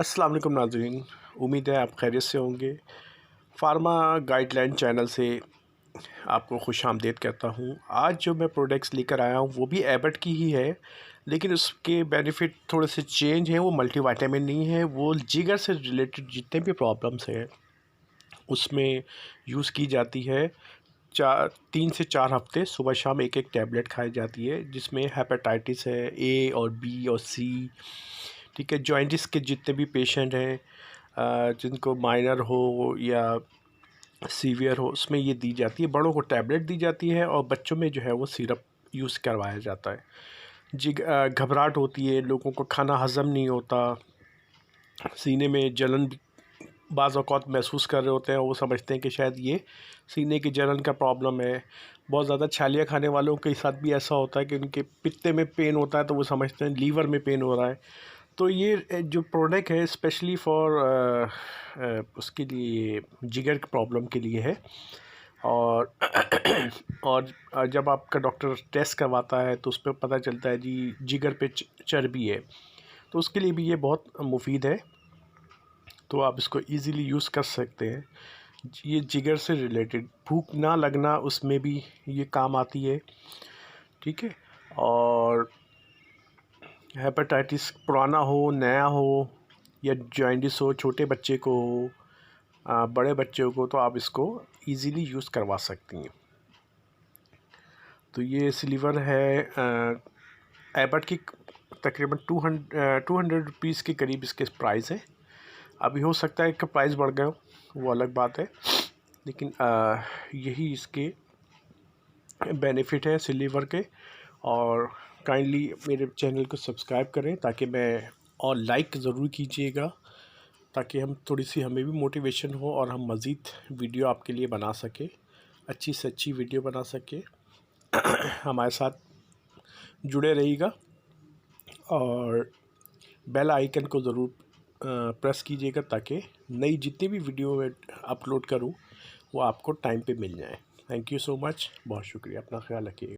अस्सलाम वालेकुम नाज़रीन, उम्मीद है आप खैरियत से होंगे। फार्मा गाइडलाइन चैनल से आपको खुशामदीद कहता हूँ। आज जो मैं प्रोडक्ट्स लेकर आया हूँ वो भी एबट की ही है, लेकिन उसके बेनिफिट थोड़े से चेंज हैं। वो मल्टीविटामिन नहीं है, वो जिगर से रिलेटेड जितने भी प्रॉब्लम्स हैं उसमें यूज़ की जाती है। 3 से 4 हफ़्ते सुबह शाम एक एक टैबलेट खाई जाती है, जिसमें हेपेटाइटिस है, ए और बी और सी, ठीक है। जॉइंटिस के जितने भी पेशेंट हैं, जिनको माइनर हो या सीवियर हो, उसमें ये दी जाती है। बड़ों को टैबलेट दी जाती है और बच्चों में जो है वो सिरप यूज़ करवाया जाता है। घबराहट होती है, लोगों को खाना हज़म नहीं होता, सीने में जलन बाज़ औक़ात महसूस कर रहे होते हैं, वो समझते हैं कि शायद ये सीने की जलन का प्रॉब्लम है। बहुत ज़्यादा छालियाँ खाने वालों के साथ भी ऐसा होता है कि उनके पित्ते में पेन होता है, तो वो समझते हैं लीवर में पेन हो रहा है। तो ये जो प्रोडक्ट है स्पेशली फॉर उसके लिए, जिगर की प्रॉब्लम के लिए है। और और जब आपका डॉक्टर टेस्ट करवाता है तो उस पर पता चलता है जी जिगर पे चर्बी है, तो उसके लिए भी ये बहुत मुफीद है। तो आप इसको इजीली यूज़ कर सकते हैं। ये जिगर से रिलेटेड भूख ना लगना, उसमें भी ये काम आती है, ठीक है। और हेपेटाइटिस पुराना हो, नया हो, या जॉइंटिस हो, छोटे बच्चे को हो, बड़े बच्चों को, तो आप इसको इजीली यूज़ करवा सकती हैं। तो ये सिल्वर है एबट की, तकरीबन 200 रुपीज़ के करीब इसके प्राइस है। अभी हो सकता है कि प्राइस बढ़ गए हो, वो अलग बात है, लेकिन यही इसके बेनिफिट है सिल्वर के। और काइंडली मेरे चैनल को सब्सक्राइब करें ताकि मैं, और लाइक ज़रूर कीजिएगा ताकि हम थोड़ी सी हमें भी मोटिवेशन हो और हम मज़ीद वीडियो आपके लिए बना सकें, अच्छी से अच्छी वीडियो बना सकें। हमारे साथ जुड़े रहिएगा और बेल आइकन को ज़रूर प्रेस कीजिएगा ताकि नई जितनी भी वीडियो मैं अपलोड करूं वो आपको टाइम पे मिल जाए। थैंक यू सो मच, बहुत शुक्रिया, अपना ख्याल रखिएगा।